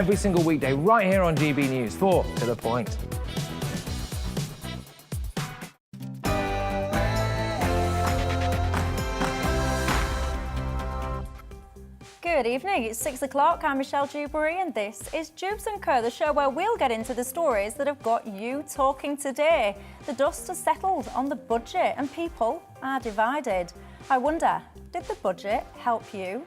Every single weekday right here on GB News for To The Point. Good evening, it's 6 o'clock. I'm Michelle Dewberry and this is Dewbs & Co, the show where we'll get into the stories that have got you talking today. The dust has settled on the budget and people are divided. I wonder, did the budget help you?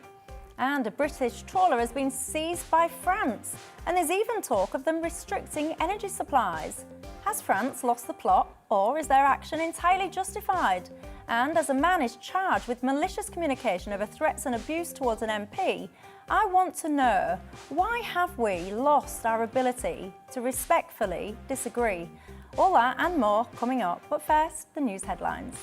And a British trawler has been seized by France, and there's even talk of them restricting energy supplies. Has France lost the plot, or is their action entirely justified? And as a man is charged with malicious communication over threats and abuse towards an MP, I want to know, why have we lost our ability to respectfully disagree? All that and more coming up, but first, the news headlines.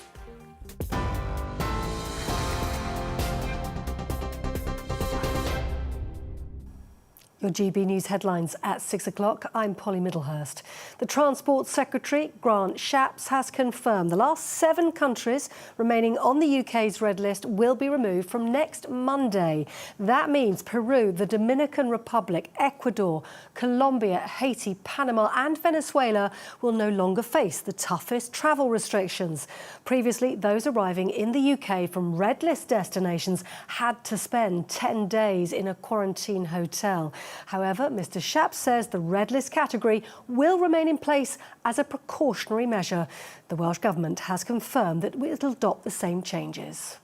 Your GB News headlines at 6 o'clock. I'm Polly Middlehurst. The Transport Secretary, Grant Shapps, has confirmed the last 7 countries remaining on the UK's red list will be removed from next Monday. That means Peru, the Dominican Republic, Ecuador, Colombia, Haiti, Panama and Venezuela will no longer face the toughest travel restrictions. Previously, those arriving in the UK from red list destinations had to spend 10 days in a quarantine hotel. However, Mr. Shapps says the red list category will remain in place as a precautionary measure. The Welsh Government has confirmed that it will adopt the same changes.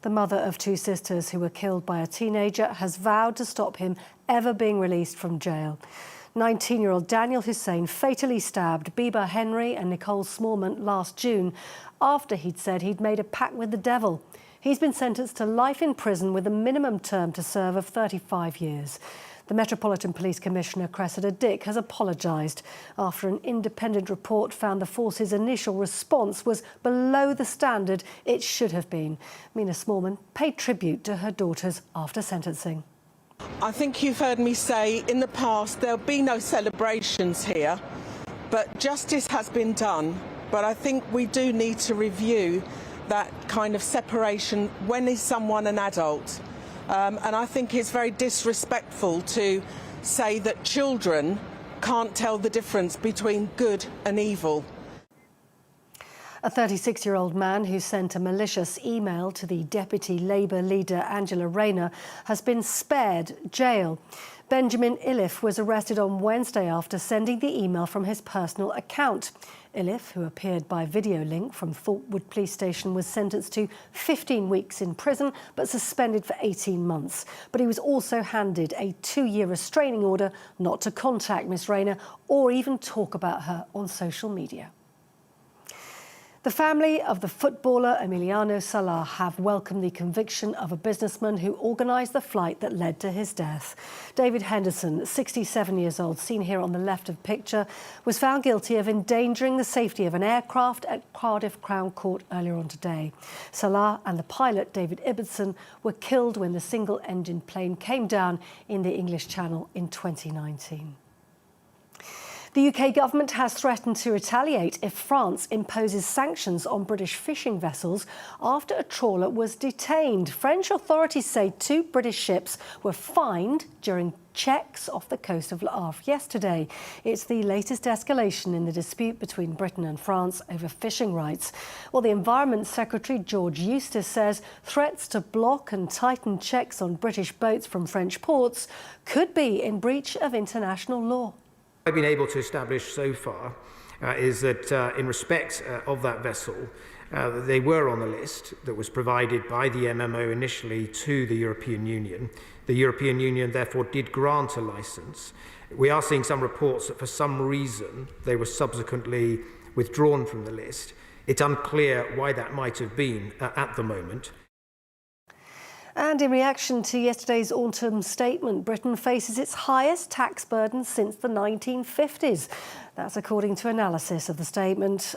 The mother of 2 sisters who were killed by a teenager has vowed to stop him ever being released from jail. 19-year-old Daniel Hussein fatally stabbed Biba Henry and Nicole Smallman last June after he'd said he'd made a pact with the devil. He's been sentenced to life in prison with a minimum term to serve of 35 years. The Metropolitan Police Commissioner, Cressida Dick, has apologised after an independent report found the force's initial response was below the standard it should have been. Mina Smallman paid tribute to her daughters after sentencing. I think you've heard me say in the past there'll be no celebrations here, but justice has been done. But I think we do need to review that kind of separation. When is someone an adult? And I think it's very disrespectful to say that children can't tell the difference between good and evil. A 36-year-old man who sent a malicious email to the Deputy Labour leader Angela Rayner has been spared jail. Benjamin Iliffe was arrested on Wednesday after sending the email from his personal account. Iliffe, who appeared by video link from Thorpewood Police Station, was sentenced to 15 weeks in prison but suspended for 18 months. But he was also handed a 2-year restraining order not to contact Miss Rayner or even talk about her on social media. The family of the footballer Emiliano Sala have welcomed the conviction of a businessman who organised the flight that led to his death. David Henderson, 67 years old, seen here on the left of picture, was found guilty of endangering the safety of an aircraft at Cardiff Crown Court earlier on today. Salah and the pilot, David Ibbotson, were killed when the single-engine plane came down in the English Channel in 2019. The UK government has threatened to retaliate if France imposes sanctions on British fishing vessels after a trawler was detained. French authorities say 2 British ships were fined during checks off the coast of Le Havre yesterday. It's the latest escalation in the dispute between Britain and France over fishing rights. Well, the Environment Secretary, George Eustace, says threats to block and tighten checks on British boats from French ports could be in breach of international law. I've been able to establish so far is that in respect of that vessel, they were on the list that was provided by the MMO initially to the European Union. The European Union therefore did grant a licence. We are seeing some reports that for some reason they were subsequently withdrawn from the list. It's unclear why that might have been at the moment. And in reaction to yesterday's autumn statement, Britain faces its highest tax burden since the 1950s. That's according to analysis of the statement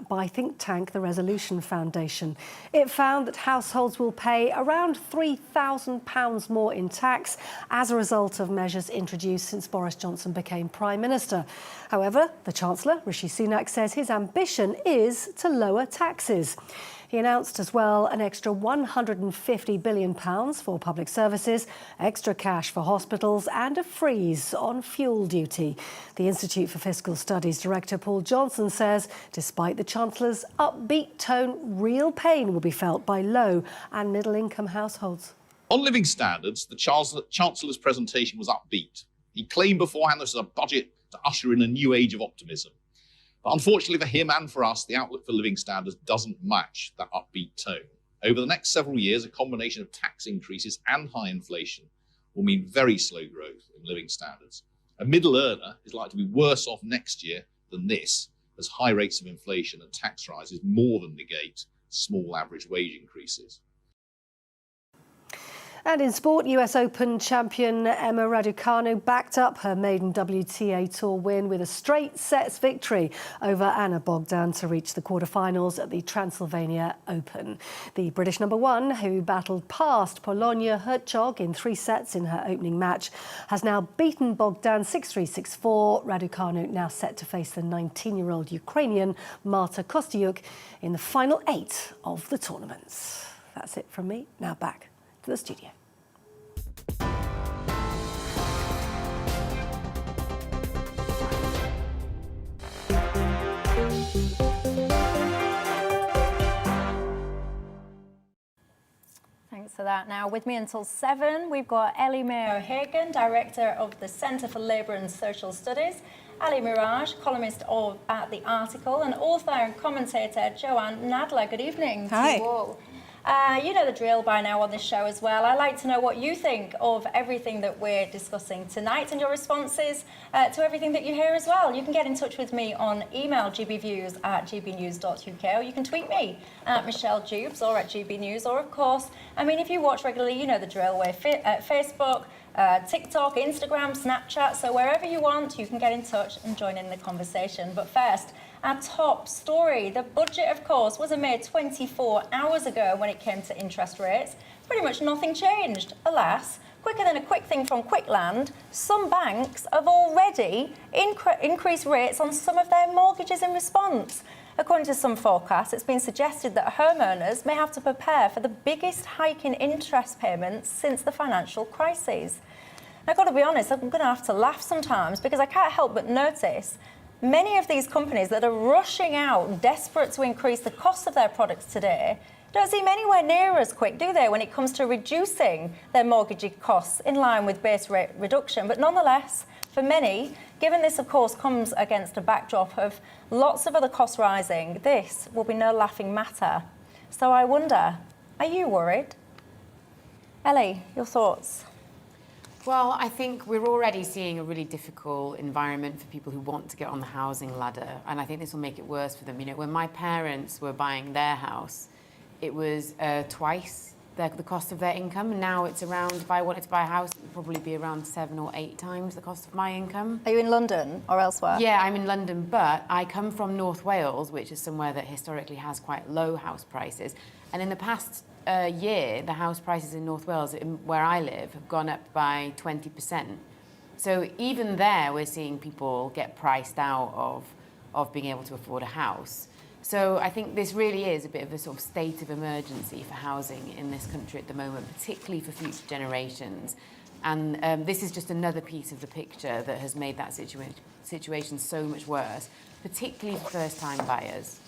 by think tank the Resolution Foundation. It found that households will pay around £3,000 more in tax as a result of measures introduced since Boris Johnson became Prime Minister. However, the Chancellor, Rishi Sunak, says his ambition is to lower taxes. He announced as well an extra £150 billion for public services, extra cash for hospitals and a freeze on fuel duty. The Institute for Fiscal Studies Director Paul Johnson says despite the Chancellor's upbeat tone, real pain will be felt by low and middle-income households. On living standards, the Chancellor's presentation was upbeat. He claimed beforehand this was a budget to usher in a new age of optimism. But unfortunately for him and for us, the outlook for living standards doesn't match that upbeat tone. Over the next several years, a combination of tax increases and high inflation will mean very slow growth in living standards. A middle earner is likely to be worse off next year than this, as high rates of inflation and tax rises more than negate small average wage increases. And in sport, US Open champion Emma Raducanu backed up her maiden WTA Tour win with a straight sets victory over Anna Bogdan to reach the quarterfinals at the Transylvania Open. The British number one, who battled past Polonia Hercog in 3 sets in her opening match, has now beaten Bogdan 6-3, 6-4. Raducanu now set to face the 19-year-old Ukrainian Marta Kostyuk in the final 8 of the tournament. That's it from me. Now back to the studio. Thanks for that. Now, with me until 7, we've got Ellie Mayo-Hagan, Director of the Centre for Labour and Social Studies, Ali Mirage, columnist at The Article, and author and commentator Joanne Nadler. Good evening Hi. to you all. You know the drill by now on this show as well. I'd like to know what you think of everything that we're discussing tonight and your responses to everything that you hear as well. You can get in touch with me on email gbviews@gbnews.uk, or you can tweet me at Michelle Dewbs or at GBNews, or of course, I mean, if you watch regularly, you know the drill. We're at Facebook, TikTok, Instagram, Snapchat, so wherever you want, you can get in touch and join in the conversation. But first, our top story. The budget, of course, was a mere 24 hours ago when it came to interest rates. Pretty much nothing changed. Alas, quicker than a quick thing from Quickland, some banks have already increased rates on some of their mortgages in response. According to some forecasts, it's been suggested that homeowners may have to prepare for the biggest hike in interest payments since the financial crisis. I've got to be honest, I'm going to have to laugh sometimes because I can't help but notice many of these companies that are rushing out, desperate to increase the cost of their products today, don't seem anywhere near as quick, do they, when it comes to reducing their mortgage costs in line with base rate reduction. But nonetheless, for many, given this, of course, comes against a backdrop of lots of other costs rising, this will be no laughing matter. So I wonder, are you worried? Ellie, your thoughts? Well, I think we're already seeing a really difficult environment for people who want to get on the housing ladder, and I think this will make it worse for them. You know, when my parents were buying their house, it was twice the cost of their income, and now it's around, if I wanted to buy a house, it would probably be around 7 or 8 times the cost of my income. Are you in London or elsewhere? Yeah, I'm in London, but I come from North Wales, which is somewhere that historically has quite low house prices, and in the past year, the house prices in North Wales, where I live, have gone up by 20%. So even there, we're seeing people get priced out of being able to afford a house. So I think this really is a bit of a sort of state of emergency for housing in this country at the moment, particularly for future generations. And this is just another piece of the picture that has made that situation so much worse, particularly for first-time buyers.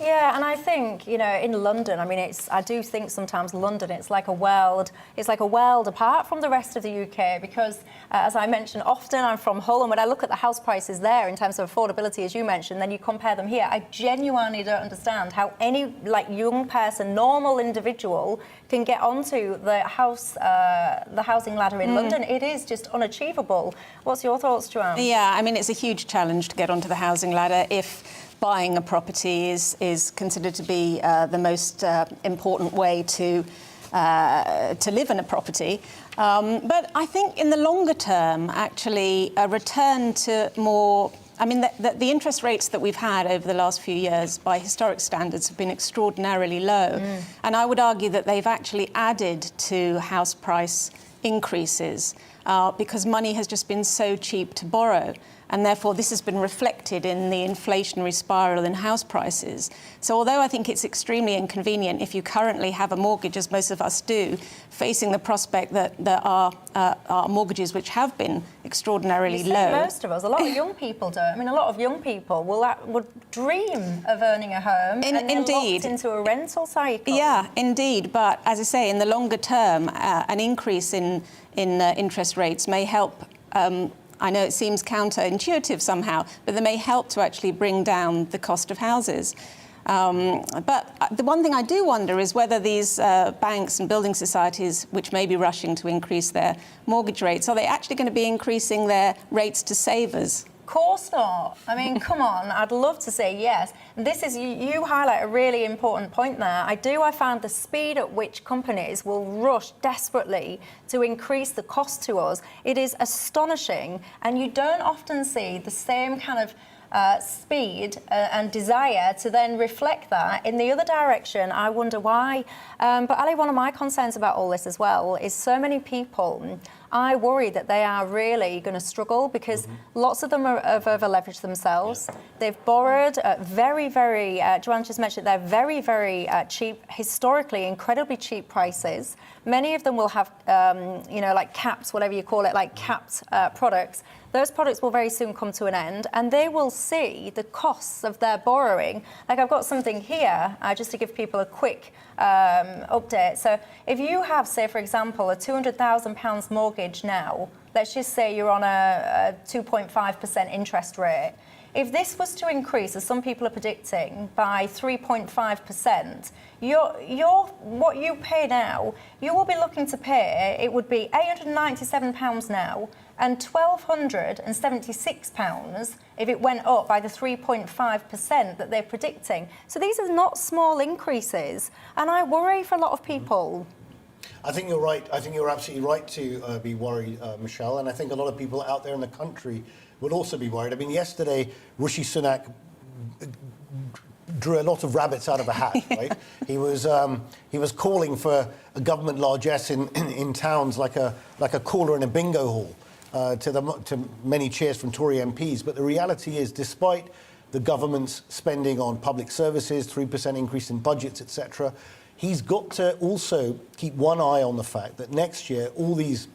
Yeah, and I think, you know, in London, I mean, I do think sometimes London, it's like a world apart from the rest of the UK because, as I mentioned often, I'm from Hull, and when I look at the house prices there in terms of affordability, as you mentioned, then you compare them here, I genuinely don't understand how any, young person, normal individual can get onto the housing ladder in London. It is just unachievable. What's your thoughts, Joanne? Yeah, I mean, it's a huge challenge to get onto the housing ladder if buying a property is considered to be the most important way to live in a property. But I think in the longer term, actually, a return to more... I mean, the interest rates that we've had over the last few years, by historic standards, have been extraordinarily low. And I would argue that they've actually added to house price increases. because money has just been so cheap to borrow. And therefore, this has been reflected in the inflationary spiral in house prices. So although I think it's extremely inconvenient if you currently have a mortgage, as most of us do, facing the prospect that there are mortgages which have been extraordinarily low. Most of us, a lot of young people don't. I mean, a lot of young people would dream of earning a home and they're locked into a rental cycle. Yeah, indeed. But as I say, in the longer term, an increase in interest rates may help. I know it seems counterintuitive somehow, but they may help to actually bring down the cost of houses. But the one thing I do wonder is whether these banks and building societies, which may be rushing to increase their mortgage rates, are they actually going to be increasing their rates to savers? Of course not. I mean, come on, I'd love to say yes. This is, you highlight a really important point there. I found the speed at which companies will rush desperately to increase the cost to us. It is astonishing, and you don't often see the same kind of speed and desire to then reflect that in the other direction. I wonder why. But Ali, one of my concerns about all this as well is so many people, I worry that they are really going to struggle because lots of them have over-leveraged themselves. Yeah. They've borrowed at very, very, Joanne just mentioned, they're very, very cheap, historically incredibly cheap prices. Many of them will have, like caps, whatever you call it, like capped products. Those products will very soon come to an end and they will see the costs of their borrowing. Like I've got something here, just to give people a quick update. So if you have, say, for example, a £200,000 mortgage now, let's just say you're on a 2.5% interest rate. If this was to increase, as some people are predicting, by 3.5%, what you pay now, you will be looking to pay, it would be £897 now, and £1,276 if it went up by the 3.5% that they're predicting. So these are not small increases, and I worry for a lot of people. I think you're right. I think you're absolutely right to be worried, Michelle, and I think a lot of people out there in the country would also be worried. I mean, yesterday, Rishi Sunak drew a lot of rabbits out of a hat, right? He was calling for a government largesse in towns like a caller in a bingo hall. To many cheers from Tory MPs. But the reality is, despite the government's spending on public services, 3% increase in budgets, etc., he's got to also keep one eye on the fact that next year, all these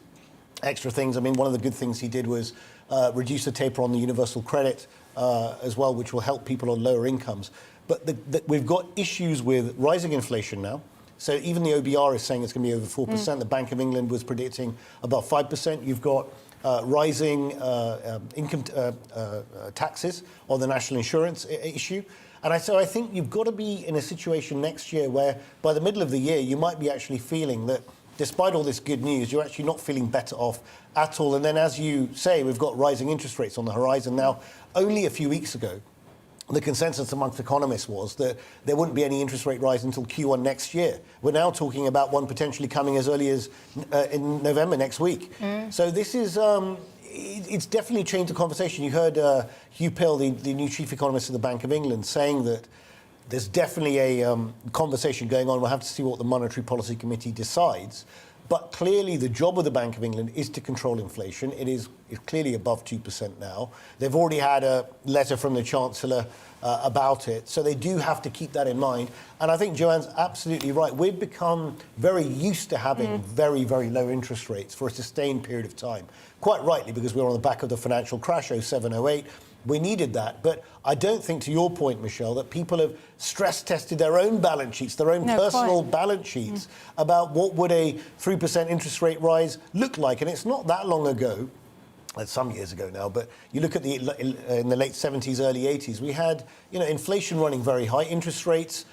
extra things, I mean, one of the good things he did was reduce the taper on the universal credit as well, which will help people on lower incomes. But we've got issues with rising inflation now. So even the OBR is saying it's going to be over 4%. The Bank of England was predicting about 5%. You've got rising income taxes on the national insurance issue. And so I think you've got to be in a situation next year where by the middle of the year, you might be actually feeling that despite all this good news, you're actually not feeling better off at all. And then, as you say, we've got rising interest rates on the horizon. Now, only a few weeks ago, the consensus amongst economists was that there wouldn't be any interest rate rise until Q1 next year. We're now talking about one potentially coming as early as in November next week. So this is, it's definitely changed the conversation. You heard Hugh Pill, the new chief economist of the Bank of England, saying that there's definitely a conversation going on. We'll have to see what the Monetary Policy Committee decides. But clearly the job of the Bank of England is to control inflation. It's clearly above 2% now. They've already had a letter from the Chancellor about it. So they do have to keep that in mind. And I think Joanne's absolutely right. We've become very used to having very, very low interest rates for a sustained period of time. Quite rightly, because we were on the back of the financial crash, 07, 08. We needed that. But I don't think, to your point, Michelle, that people have stress-tested their own balance sheets, their own personal balance sheets, about what would a 3% interest rate rise look like. And it's not that long ago, it's some years ago now, but you look at in the late 70s, early 80s, we had inflation running very high, interest rates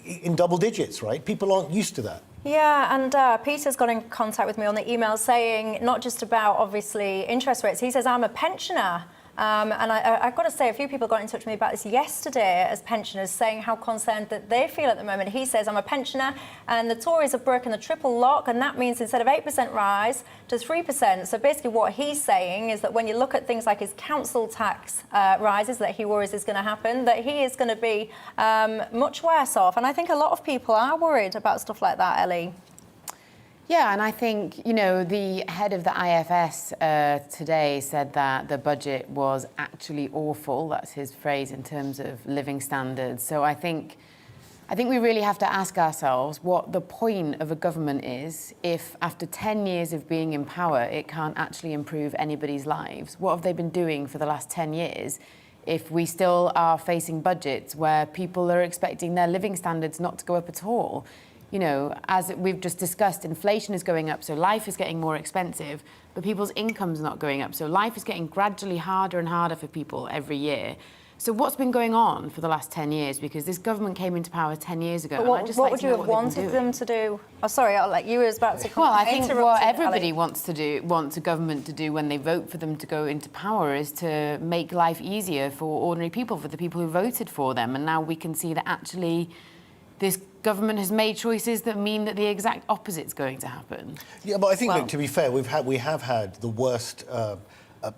in double digits, right? People aren't used to that. Yeah, and Peter's got in contact with me on the email saying not just about, obviously, interest rates. He says, I'm a pensioner. And I've got to say, a few people got in touch with me about this yesterday as pensioners, saying how concerned that they feel at the moment. He says, I'm a pensioner, and the Tories have broken the triple lock, and that means instead of 8% rise to 3%. So basically what he's saying is that when you look at things like his council tax rises that he worries is going to happen, that he is going to be much worse off. And I think a lot of people are worried about stuff like that, Ellie. Yeah, and I think, you know, the head of the IFS today said that the budget was actually awful. That's his phrase in terms of living standards. So I think we really have to ask ourselves what the point of a government is if after 10 years of being in power, it can't actually improve anybody's lives. What have they been doing for the last 10 years if we still are facing budgets where people are expecting their living standards not to go up at all? You know, as we've just discussed, inflation is going up, so life is getting more expensive, but people's income's not going up. So life is getting gradually harder and harder for people every year. So what's been going on for the last 10 years? Because this government came into power 10 years ago. But what would you have wanted them to do? Oh, sorry, you was about to come. Well, I think what everybody wants a government to do when they vote for them to go into power is to make life easier for ordinary people, for the people who voted for them. And now we can see that actually this government has made choices that mean that the exact opposite's going to happen. Yeah, but I think, look, to be fair, we have had the worst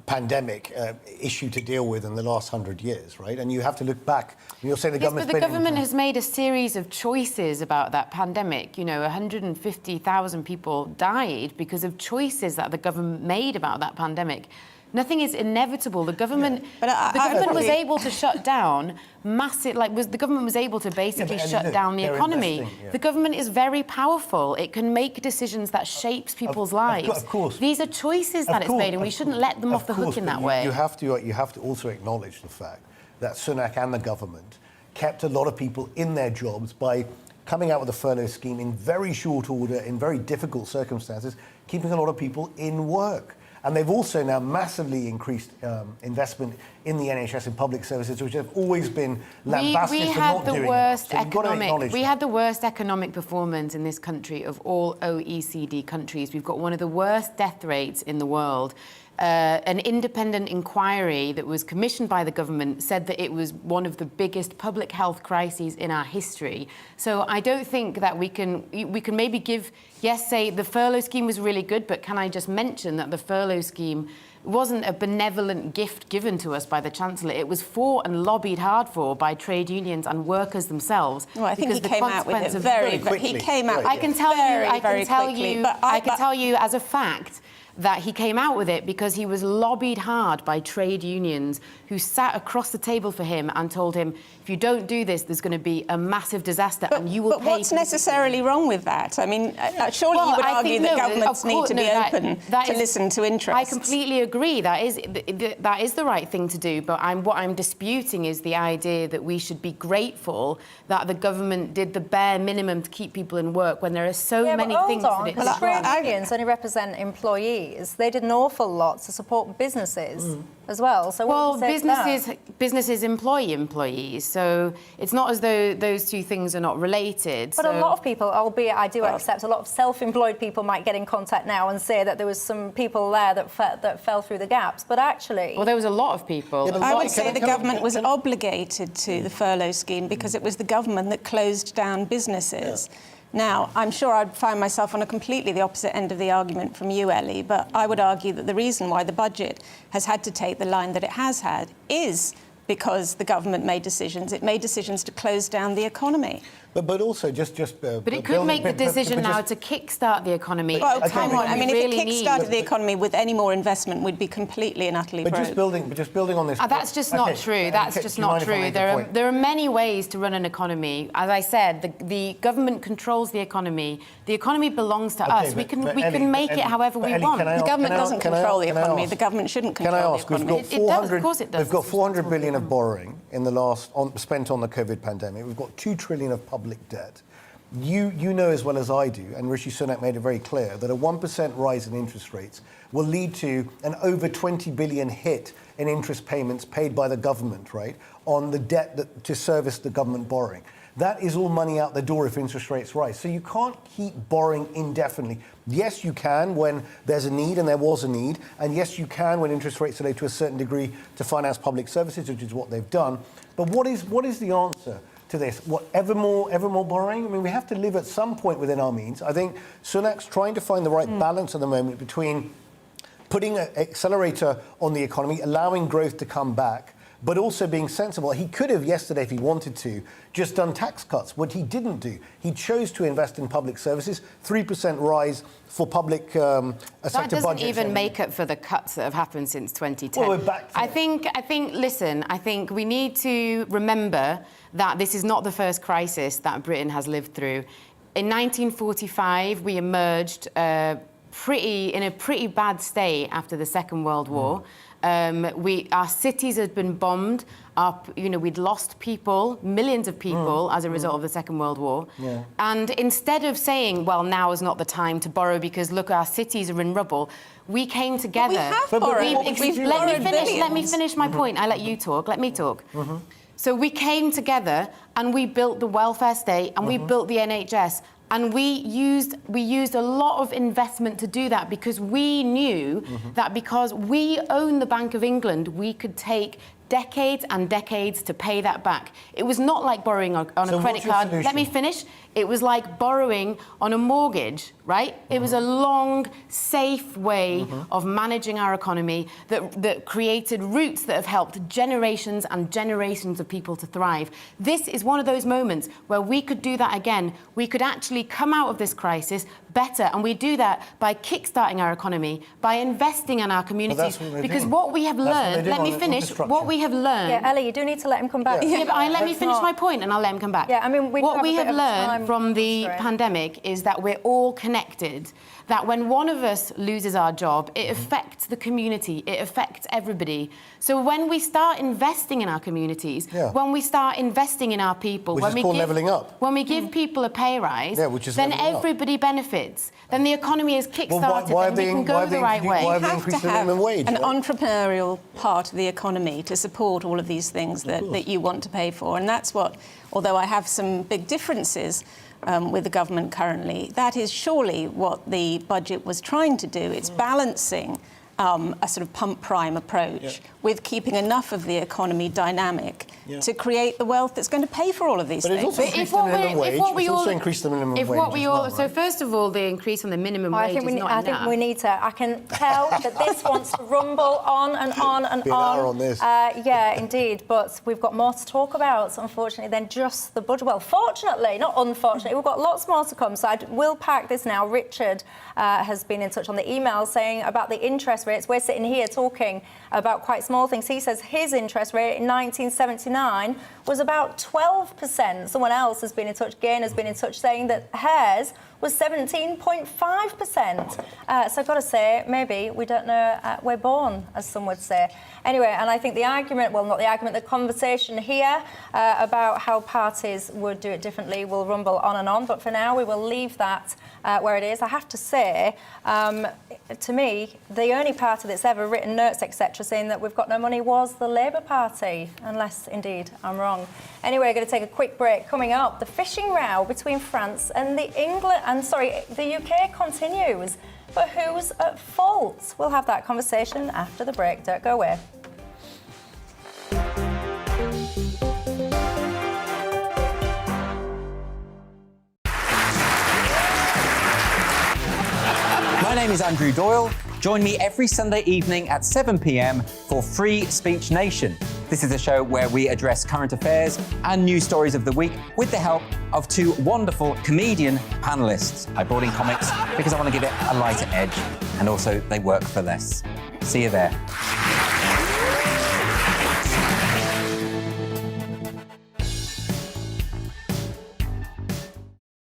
pandemic issue to deal with in the last 100 years, right? And you have to look back. And you'll say the government's but the government has made a series of choices about that pandemic. You know, 150,000 people died because of choices that the government made about that pandemic. Nothing is inevitable. The government, the government was able to shut down massive. The government was able to basically shut down the economy. The government is very powerful. It can make decisions that shapes people's lives. Of course, these are choices that it's made, and we shouldn't let them off the hook in that way. You have to also acknowledge the fact that Sunak and the government kept a lot of people in their jobs by coming out with a furlough scheme in very short order, in very difficult circumstances, keeping a lot of people in work. And they've also now massively increased investment in the NHS and public services, which have always been lambasted for not doing it. We had the worst economic performance in this country of all OECD countries. We've got one of the worst death rates in the world. An independent inquiry that was commissioned by the government said that it was one of the biggest public health crises in our history. So I don't think that we can maybe say the furlough scheme was really good, but can I just mention that the furlough scheme wasn't a benevolent gift given to us by the Chancellor. It was fought and lobbied hard for by trade unions and workers themselves. Well, I think he came out with it very quickly. He came out. I can tell you as a fact that he came out with it because he was lobbied hard by trade unions who sat across the table for him and told him, if you don't do this, there's going to be a massive disaster and you will pay. But what's necessarily wrong with that? I mean, surely you would argue that governments need to be open to listen to interests. I completely agree. That is the right thing to do. But what I'm disputing is the idea that we should be grateful that the government did the bare minimum to keep people in work when there are so many things that it does. Trade unions only represent employees. They did an awful lot to support businesses as well. So businesses employ employees, so it's not as though those two things are not related. But a lot of people, albeit I do accept, a lot of self-employed people might get in contact now and say that there was some people there that fell through the gaps. But actually, well, there was a lot of people. Yeah, I would say the government was obligated to the furlough scheme because it was the government that closed down businesses. Yeah. Now, I'm sure I'd find myself on a completely the opposite end of the argument from you, Ellie, but I would argue that the reason why the budget has had to take the line that it has had is because the government made decisions. It made decisions to close down the economy. But also just. But it could make the decision now to kickstart the economy. Well, come on. I mean, if it kickstarted the economy with any more investment, we'd be completely and utterly broke. But just building on this. That's just not true. That's just not true. There are many ways to run an economy. As I said, the government controls the economy. The economy belongs to us. We can make it however we want. The government doesn't control the economy. The government shouldn't control the economy. We've got 400 billion of borrowing in the last spent on the COVID pandemic. We've got 2 trillion of public debt. You know as well as I do, and Rishi Sunak made it very clear, that a 1% rise in interest rates will lead to an over 20 billion hit in interest payments paid by the government, right, on the debt to service the government borrowing. That is all money out the door if interest rates rise. So you can't keep borrowing indefinitely. Yes, you can when there's a need, and there was a need, and yes, you can when interest rates are low to a certain degree to finance public services, which is what they've done. But what is the answer to this? Ever more borrowing? I mean, we have to live at some point within our means. I think Sunak's trying to find the right balance at the moment between putting an accelerator on the economy, allowing growth to come back, but also being sensible. He could have yesterday, if he wanted to, just done tax cuts. What he didn't do, he chose to invest in public services, 3% rise for public sector budgets. That doesn't even make up for the cuts that have happened since 2010. Well, we're back to listen, I think we need to remember that this is not the first crisis that Britain has lived through. In 1945, we emerged in a pretty bad state after the Second World War. Our cities had been bombed. We'd lost people, millions of people, as a result of the Second World War. Yeah. And instead of saying, well, now is not the time to borrow because, look, our cities are in rubble, we came together. Let me finish my point. I let you talk. Let me talk. So we came together and we built the welfare state and we built the NHS. And we used a lot of investment to do that because we knew that because we own the Bank of England, we could take decades and decades to pay that back. It was not like borrowing on a credit card. Solution? Let me finish. It was like borrowing on a mortgage, right? It was a long, safe way of managing our economy that created roots that have helped generations and generations of people to thrive. This is one of those moments where we could do that again. We could actually come out of this crisis better, and we do that by kickstarting our economy, by investing in our communities. Because what we have learned, let me finish, what we have learned... Yeah, Ellie, you do need to let him come back. Yeah, but let me finish my point and I'll let him come back. Yeah, I mean, what we have learned from the pandemic is that we're all connected, that when one of us loses our job, it affects the community, it affects everybody. So when we start investing in our communities, when we start investing in our people, which is called levelling up. When we give people a pay rise, then everybody benefits. Then the economy is kick-started and we can go the right way. Why have they increased the minimum wage? An entrepreneurial part of the economy to support all of these things that you want to pay for. And that's what, although I have some big differences with the government currently, that is surely what the budget was trying to do. It's balancing a sort of pump prime approach with keeping enough of the economy dynamic to create the wealth that's going to pay for all of these things. It's also increased the minimum wage. It's also increased the minimum wage. So first of all, the increase on the minimum wage is not enough. I think we need to. I can tell that this wants to rumble on and on and on. On this. Yeah, indeed. But we've got more to talk about, unfortunately, than just the budget. Well, fortunately, not unfortunately, we've got lots more to come. So I will pack this now. Richard has been in touch on the email saying about the interest rates. We're sitting here talking about quite small things. He says his interest rate in 1979 was about 12%. Someone else has been in touch, Gain has been in touch, saying that hers was 17.5%. So I've got to say, maybe we don't know, we're born, as some would say. Anyway, and I think the argument, well, not the argument, the conversation here about how parties would do it differently will rumble on and on. But for now, we will leave that where it is. I have to say, to me, the only party that's ever written notes, etc., saying that we've got no money was the Labour Party, unless, indeed, I'm wrong. Anyway, we're going to take a quick break. Coming up, the fishing row between France and the UK continues. But who's at fault? We'll have that conversation after the break. Don't go away. My name is Andrew Doyle. Join me every Sunday evening at 7 p.m. for Free Speech Nation. This is a show where we address current affairs and news stories of the week with the help of two wonderful comedian panellists. I brought in comics because I want to give it a lighter edge, and also they work for less. See you there.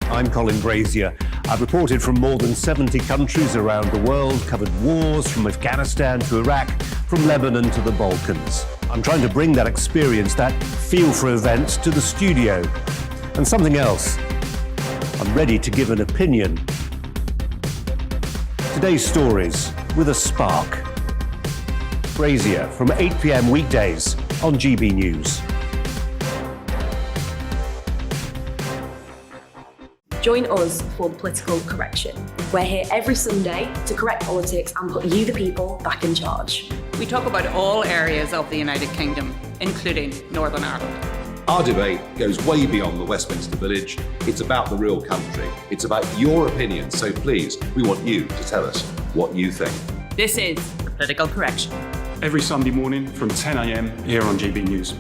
I'm Colin Brazier. I've reported from more than 70 countries around the world, covered wars from Afghanistan to Iraq, from Lebanon to the Balkans. I'm trying to bring that experience, that feel for events, to the studio. And something else. I'm ready to give an opinion. Today's stories with a spark. Brazier from 8 p.m. weekdays on GB News. Join us for Political Correction. We're here every Sunday to correct politics and put you, the people, back in charge. We talk about all areas of the United Kingdom, including Northern Ireland. Our debate goes way beyond the Westminster Village. It's about the real country. It's about your opinion. So please, we want you to tell us what you think. This is Political Correction. every Sunday morning from 10 a.m. here on GB News.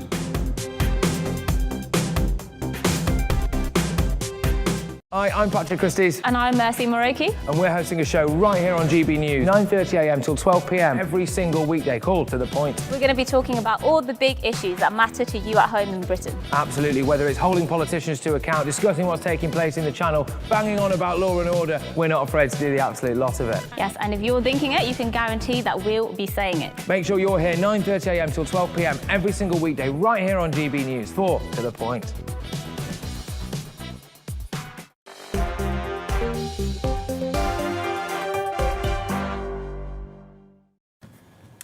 Hi, I'm Patrick Christie's. And I'm Mercy Moroki. And we're hosting a show right here on GB News, 9:30am till 12pm, every single weekday, called To The Point. We're going to be talking about all the big issues that matter to you at home in Britain. Absolutely, whether it's holding politicians to account, discussing what's taking place in the Channel, banging on about law and order, we're not afraid to do the absolute lot of it. Yes, and if you're thinking it, you can guarantee that we'll be saying it. Make sure you're here 9:30am till 12pm, every single weekday, right here on GB News for To The Point.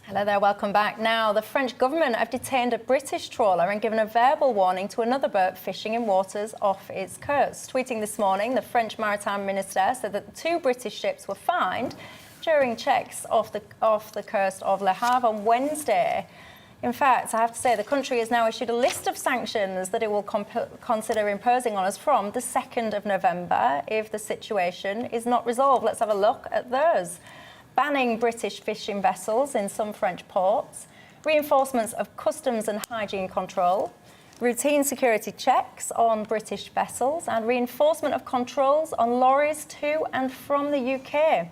Hello there, welcome back. Now, the French government have detained a British trawler and given a verbal warning to another boat fishing in waters off its coast. Tweeting this morning, the French Maritime Minister said that the 2 British ships were fined during checks off the coast of Le Havre on Wednesday. In fact, I have to say, the country has now issued a list of sanctions that it will consider imposing on us from the 2nd of November if the situation is not resolved. Let's have a look at those. Banning British fishing vessels in some French ports, reinforcements of customs and hygiene control, routine security checks on British vessels, and reinforcement of controls on lorries to and from the UK.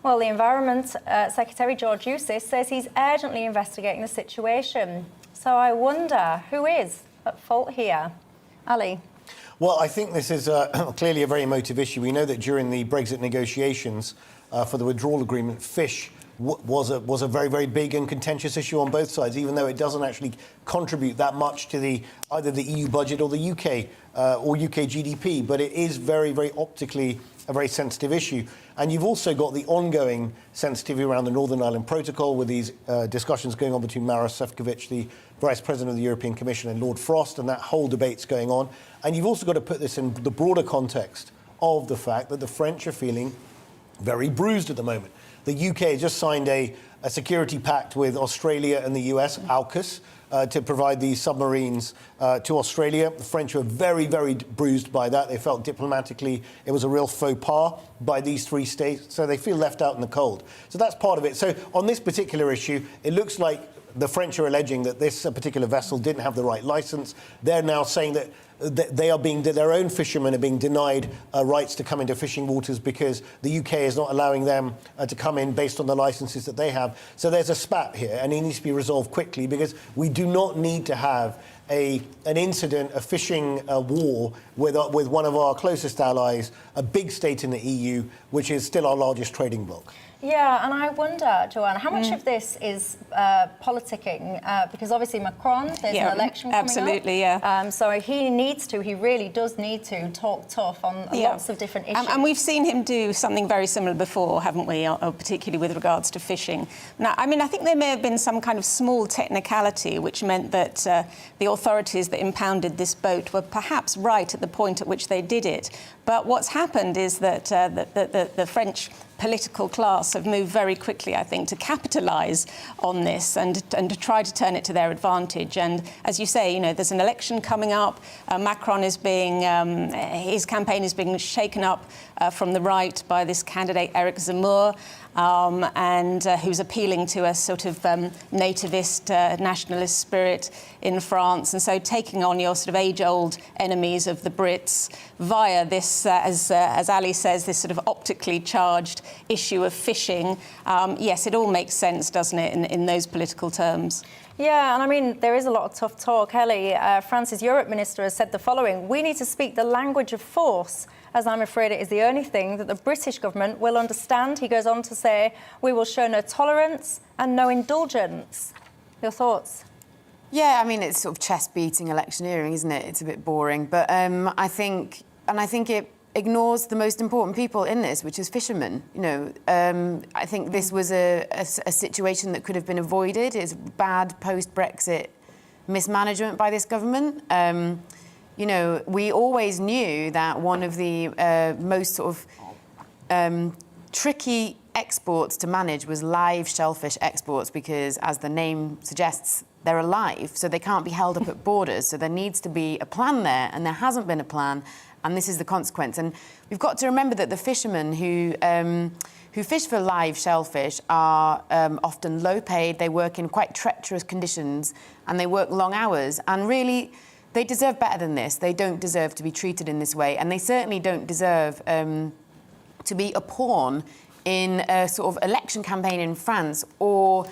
Well, the Environment Secretary, George Eustace, says he's urgently investigating the situation. So I wonder, who is at fault here? Ali? Well, I think this is clearly a very emotive issue. We know that during the Brexit negotiations for the withdrawal agreement, fish was a very, very big and contentious issue on both sides, even though it doesn't actually contribute that much to either the EU budget or the UK or UK GDP. But it is very, very optically a very sensitive issue. And you've also got the ongoing sensitivity around the Northern Ireland Protocol, with these discussions going on between Maros Sefcovic, the Vice President of the European Commission, and Lord Frost, and that whole debate's going on. And you've also got to put this in the broader context of the fact that the French are feeling very bruised at the moment. The UK just signed a security pact with Australia and the US, AUKUS, to provide these submarines to Australia. The French were very, very bruised by that. They felt diplomatically it was a real faux pas by these 3 states, so they feel left out in the cold. So that's part of it. So on this particular issue, it looks like the French are alleging that this particular vessel didn't have the right license. They're now saying that their own fishermen are being denied rights to come into fishing waters because the UK is not allowing them to come in based on the licenses that they have. So there's a spat here, and it needs to be resolved quickly, because we do not need to have an incident, a fishing war with one of our closest allies, a big state in the EU, which is still our largest trading bloc. Yeah, and I wonder, Joanne, how much of this is politicking? Because obviously Macron, there's an election coming absolutely, up. So he really does need to talk tough on lots of different issues. And we've seen him do something very similar before, haven't we, particularly with regards to fishing. Now, I mean, I think there may have been some kind of small technicality which meant that the authorities that impounded this boat were perhaps right at the point at which they did it. But what's happened is that the French political class have moved very quickly, I think, to capitalise on this and to try to turn it to their advantage. And as you say, you know, there's an election coming up. Macron is his campaign is being shaken up from the right by this candidate, Eric Zemmour, and who's appealing to a sort of nativist, nationalist spirit in France. And so taking on your sort of age-old enemies of the Brits via this, as Ali says, this sort of optically charged issue of fishing. Yes, it all makes sense, doesn't it, in those political terms? Yeah, and I mean, there is a lot of tough talk. Ellie, France's Europe minister, has said the following: "We need to speak the language of force, as I'm afraid it is the only thing that the British government will understand." He goes on to say, "We will show no tolerance and no indulgence." Your thoughts? Yeah, I mean, it's sort of chest-beating electioneering, isn't it? It's a bit boring. But I think it ignores the most important people in this, which is fishermen. You know, I think this was a situation that could have been avoided. It's bad post-Brexit mismanagement by this government. You know, we always knew that one of the most sort of tricky exports to manage was live shellfish exports, because, as the name suggests, they're alive, so they can't be held up at borders. So there needs to be a plan there, and there hasn't been a plan, and this is the consequence. And we've got to remember that the fishermen who who fish for live shellfish are often low paid, they work in quite treacherous conditions, and they work long hours. And really, they deserve better than this. They don't deserve to be treated in this way, and they certainly don't deserve to be a pawn in a sort of election campaign in France, or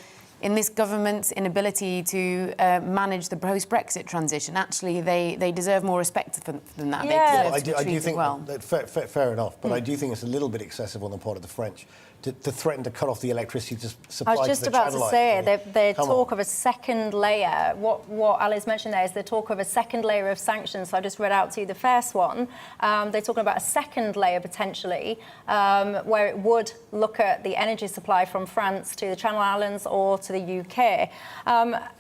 in this government's inability to manage the post-Brexit transition. Actually, they deserve more respect than that. Yeah. They deserve to be I do treated think well. that fair enough, but I do think it's a little bit excessive on the part of the French to threaten to cut off the electricity supply. I was just to the about to Channel say, Islands. they Come talk on. of a second layer. What Ali's mentioned there is the talk of a second layer of sanctions. So I just read out to you the first one. They're talking about a second layer potentially, where it would look at the energy supply from France to the Channel Islands or to the UK.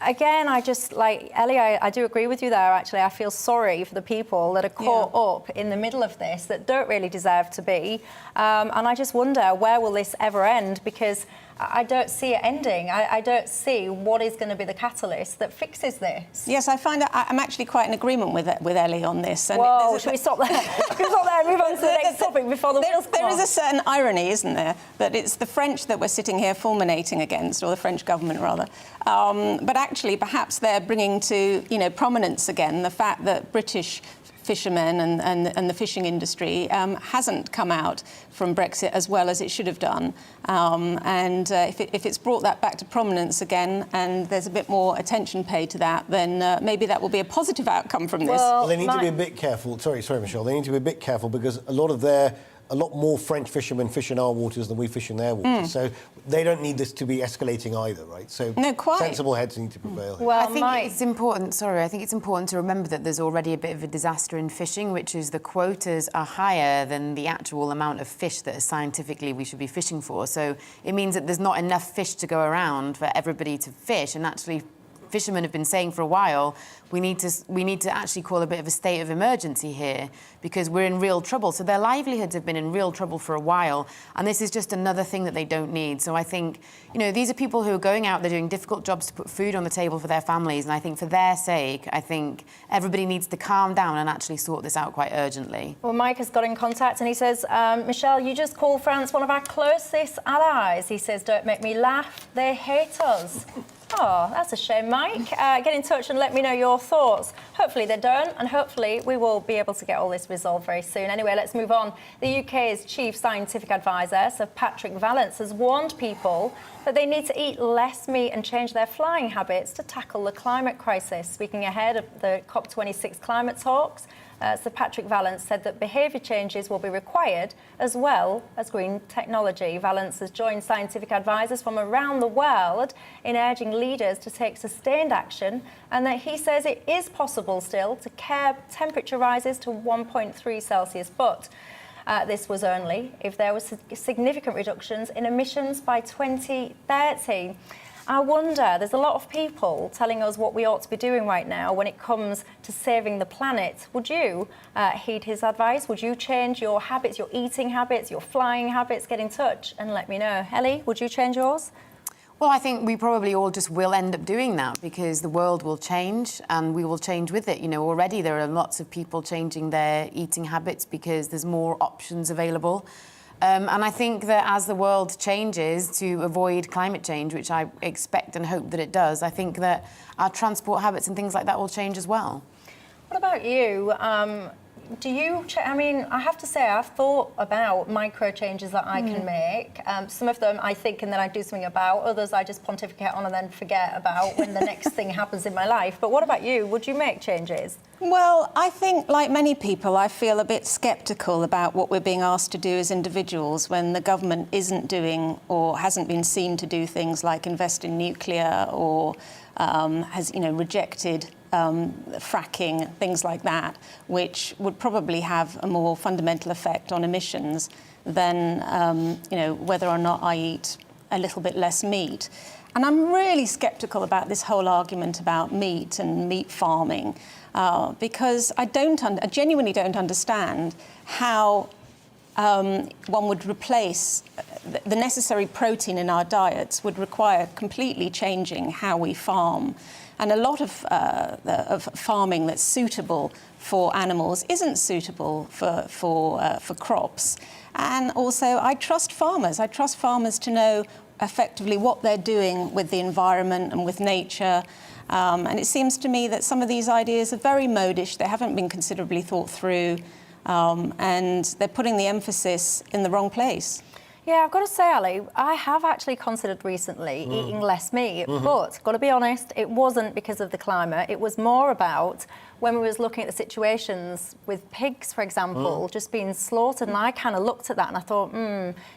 Again, I just, like Ellie, I do agree with you there, actually. I feel sorry for the people that are caught up in the middle of this that don't really deserve to be. And I just wonder, where will this ever end? Because I don't see it ending. I don't see what is going to be the catalyst that fixes this. Yes, I find I'm actually quite in agreement with Ellie on this. And Whoa, should we stop there? Should we stop there and move on to the next topic before the wheels come There is off? a certain irony, isn't there, that it's the French that we're sitting here fulminating against, or the French government, rather. But actually, perhaps they're bringing to prominence again the fact that British fishermen and the fishing industry hasn't come out from Brexit as well as it should have done. If it's brought that back to prominence again and there's a bit more attention paid to that, then maybe that will be a positive outcome from this. Well, they need to be a bit careful. Sorry, Michelle. They need to be a bit careful because a lot more French fishermen fish in our waters than we fish in their waters. So they don't need this to be escalating either, right? So sensible heads need to prevail here. Well, I think it's important. Sorry, I think it's important to remember that there's already a bit of a disaster in fishing, which is the quotas are higher than the actual amount of fish that scientifically we should be fishing for. So it means that there's not enough fish to go around for everybody to fish, and actually, fishermen have been saying for a while, we need to actually call a bit of a state of emergency here because we're in real trouble. So their livelihoods have been in real trouble for a while, and this is just another thing that they don't need. So I think, these are people who are going out, they're doing difficult jobs to put food on the table for their families, and I think for their sake, I think everybody needs to calm down and actually sort this out quite urgently. Well, Mike has got in contact and he says, Michelle, you just called France one of our closest allies. He says, don't make me laugh, they hate us. Oh, that's a shame, Mike. Get in touch and let me know your thoughts. Hopefully they don't, and hopefully we will be able to get all this resolved very soon. Anyway, let's move on. The UK's Chief Scientific Advisor, Sir Patrick Vallance, has warned people that they need to eat less meat and change their flying habits to tackle the climate crisis. Speaking ahead of the COP26 climate talks, Sir Patrick Vallance said that behaviour changes will be required as well as green technology. Vallance has joined scientific advisors from around the world in urging leaders to take sustained action, and that he says it is possible still to curb temperature rises to 1.3 Celsius, but this was only if there was significant reductions in emissions by 2030. I wonder, there's a lot of people telling us what we ought to be doing right now when it comes to saving the planet. Would you heed his advice? Would you change your habits, your eating habits, your flying habits? Get in touch and let me know. Ellie, would you change yours? Well, I think we probably all just will end up doing that because the world will change and we will change with it. Already there are lots of people changing their eating habits because there's more options available. And I think that as the world changes to avoid climate change, which I expect and hope that it does, I think that our transport habits and things like that will change as well. What about you? I have to say, I've thought about micro changes that I can make. Some of them I think and then I do something about. Others I just pontificate on and then forget about when the next thing happens in my life. But what about you? Would you make changes? Well, I think, like many people, I feel a bit sceptical about what we're being asked to do as individuals when the government isn't doing or hasn't been seen to do things like invest in nuclear or has, rejected fracking, things like that, which would probably have a more fundamental effect on emissions than, whether or not I eat a little bit less meat. And I'm really sceptical about this whole argument about meat and meat farming because I genuinely don't understand how one would replace the necessary protein in our diets would require completely changing how we farm. And a lot of farming that's suitable for animals isn't suitable for crops. And also, I trust farmers. I trust farmers to know effectively what they're doing with the environment and with nature. And it seems to me that some of these ideas are very modish. They haven't been considerably thought through, and they're putting the emphasis in the wrong place. Yeah, I've got to say, Ali, I have actually considered recently eating less meat, but got to be honest, it wasn't because of the climate. It was more about when we was looking at the situations with pigs, for example, just being slaughtered, and I kind of looked at that and I thought,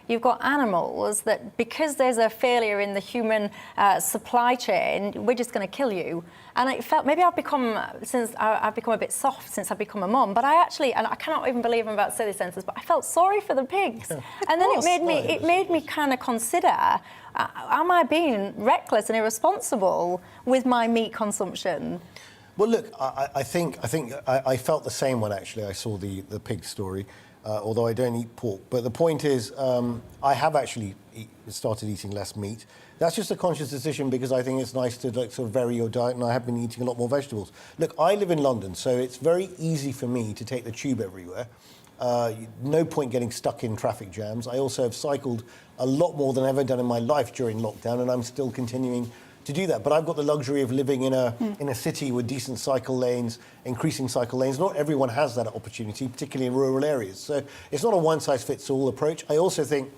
you've got animals that, because there's a failure in the human supply chain, we're just going to kill you. And it felt, maybe I've become a bit soft since I've become a mum, but I actually, and I cannot even believe I'm about to say this sentence, but I felt sorry for the pigs. And then it made me kind of consider, am I being reckless and irresponsible with my meat consumption? Well, look, I think I felt the same when actually I saw the pig story, although I don't eat pork. But the point is, I have actually started eating less meat. That's just a conscious decision because I think it's nice to sort of vary your diet, and I have been eating a lot more vegetables. Look, I live in London, so it's very easy for me to take the tube everywhere. No point getting stuck in traffic jams. I also have cycled a lot more than I've ever done in my life during lockdown, and I'm still continuing to do that. But I've got the luxury of living in a city with decent cycle lanes, increasing cycle lanes. Not everyone has that opportunity, particularly in rural areas. So it's not a one-size-fits-all approach. I also think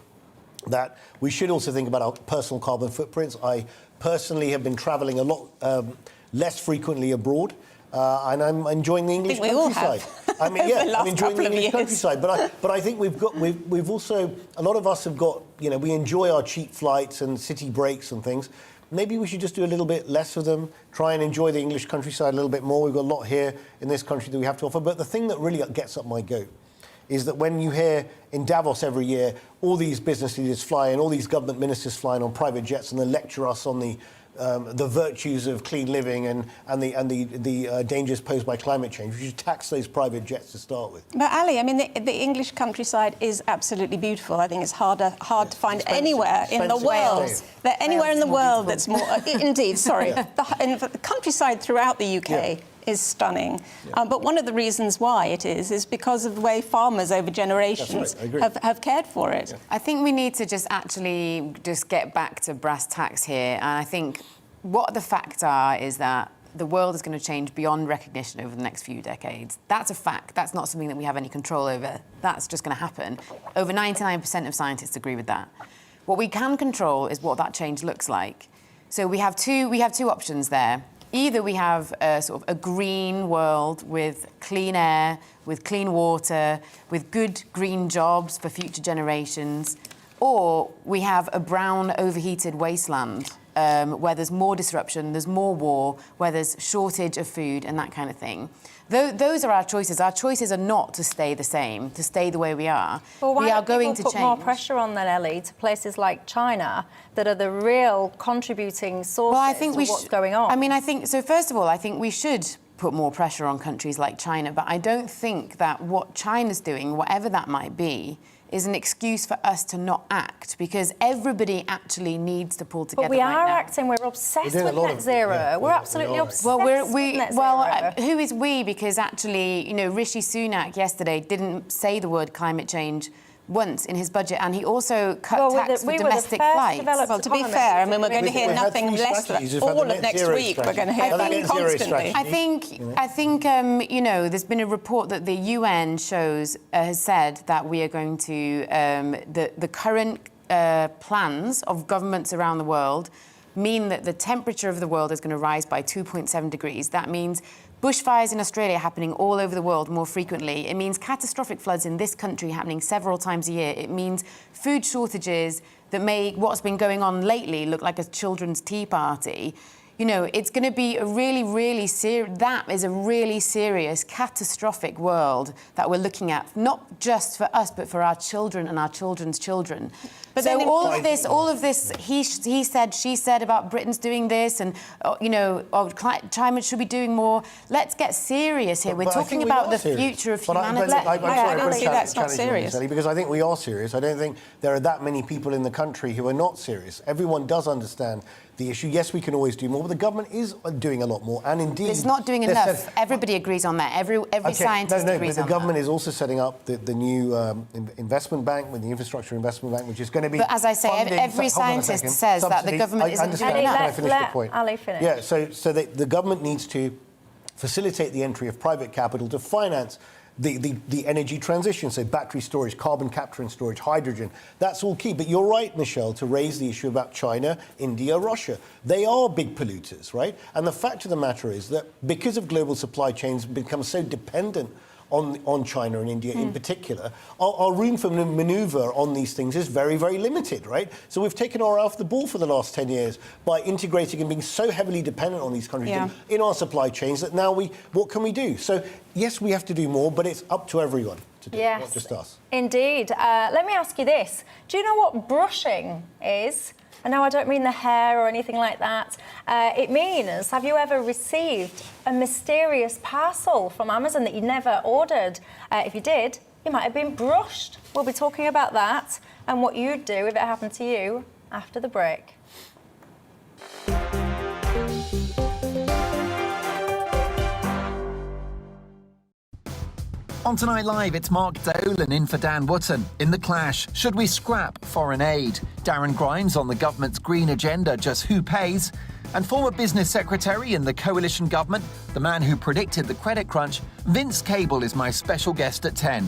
that we should also think about our personal carbon footprints. I personally have been travelling a lot less frequently abroad, and I'm enjoying the English countryside. I mean, yeah, I'm enjoying the English countryside. But I think we've also, a lot of us have got, we enjoy our cheap flights and city breaks and things. Maybe we should just do a little bit less of them, try and enjoy the English countryside a little bit more. We've got a lot here in this country that we have to offer. But the thing that really gets up my goat is that when you hear in Davos every year, all these business leaders fly in, all these government ministers flying on private jets, and they lecture us on the virtues of clean living and the dangers posed by climate change. We should tax those private jets to start with. But Ali, I mean, the English countryside is absolutely beautiful. I think it's hard to find anywhere in the world. Anywhere in the world that's more... indeed, sorry. The countryside throughout the UK is stunning. But one of the reasons why it is because of the way farmers over generations have cared for it. I think we need to just get back to brass tacks here. And I think what the facts are is that the world is going to change beyond recognition over the next few decades. That's a fact. That's not something that we have any control over. That's just going to happen. Over 99% of scientists agree with that. What we can control is what that change looks like. So we have two options there. Either we have a green world with clean air, with clean water, with good green jobs for future generations, or we have a brown, overheated wasteland where there's more disruption, there's more war, where there's shortage of food and that kind of thing. Those are our choices. Our choices are not to stay the same, to stay the way we are. Well, why we are going to put change. more pressure on then, Ellie, to places like China that are the real contributing sources to what's going on? I mean, first of all, I think we should put more pressure on countries like China, but I don't think that what China's doing, whatever that might be, is an excuse for us to not act, because everybody actually needs to pull together. But we are acting. We're obsessed with net zero. We're absolutely obsessed with net zero. Who is we? Because actually, Rishi Sunak yesterday didn't say the word climate change once in his budget, and he also cut tax for domestic flights. Well, to be fair, I mean, we're going to hear nothing less than all of next week. We're going to hear that constantly. I think there's been a report that the UN has said that we are going to the current plans of governments around the world mean that the temperature of the world is going to rise by 2.7 degrees. That means bushfires in Australia happening all over the world more frequently. It means catastrophic floods in this country happening several times a year. It means food shortages that make what's been going on lately look like a children's tea party. you know, it's going to be a really serious, catastrophic world that we're looking at, not just for us, but for our children and our children's children. But so all of this, he said, she said about Britain's doing this, and you know, China should be doing more. Let's get serious here. We're talking about the future of humanity. I don't see that's not serious. Because I think we are serious. I don't think there are that many people in the country who are not serious. Everyone does understand the issue. Yes, we can always do more, but the government is doing a lot more, and indeed, it's not doing enough. Everybody agrees on that. Every scientist agrees but on the government is also setting up the new investment bank, with the infrastructure investment bank, which is going to be. But as I say, every scientist says that the government isn't doing enough. Can I finish the point? Ali finish. Yeah. So the government needs to facilitate the entry of private capital to finance the energy transition, so battery storage, carbon capture and storage, hydrogen. That's all key. But you're right, Michelle, to raise the issue about China, India, Russia. They are big polluters, right? And the fact of the matter is that because of global supply chains become so dependent on China and India in particular, our room for manoeuvre on these things is very, very limited, right? So we've taken our eye off the ball for the last 10 years by integrating and being so heavily dependent on these countries in our supply chains that now what can we do? So yes, we have to do more, but it's up to everyone to do, not just us. Indeed. Let me ask you this. Do you know what brushing is? And no, I don't mean the hair or anything like that. It means, have you ever received a mysterious parcel from Amazon that you never ordered? If you did, you might have been brushed. We'll be talking about that and what you'd do if it happened to you after the break. On Tonight Live, it's Mark Dolan in for Dan Wootton. In The Clash, should we scrap foreign aid? Darren Grimes on the government's green agenda, just who pays? And former business secretary in the coalition government, the man who predicted the credit crunch, Vince Cable is my special guest at 10.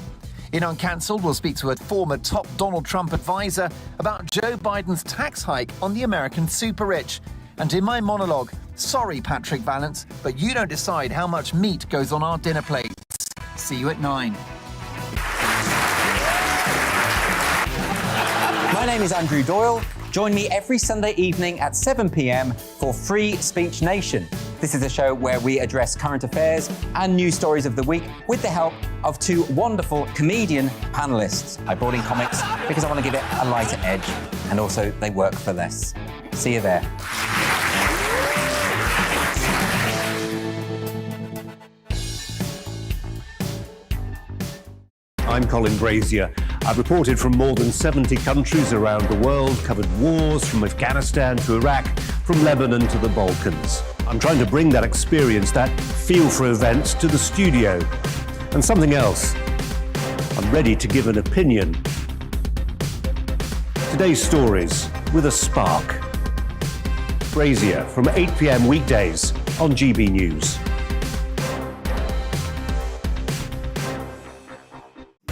In Uncancelled, we'll speak to a former top Donald Trump advisor about Joe Biden's tax hike on the American super rich. And in my monologue, sorry, Patrick Vallance, but you don't decide how much meat goes on our dinner plates. See you at 9. My name is Andrew Doyle. Join me every Sunday evening at 7 p.m. for Free Speech Nation. This is a show where we address current affairs and news stories of the week with the help of two wonderful comedian panellists. I brought in comics because I want to give it a lighter edge, and also they work for less. See you there. I'm Colin Brazier. I've reported from more than 70 countries around the world, covered wars from Afghanistan to Iraq, from Lebanon to the Balkans. I'm trying to bring that experience, that feel for events, to the studio. And something else. I'm ready to give an opinion. Today's stories with a spark. Brazier from 8 p.m. weekdays on GB News.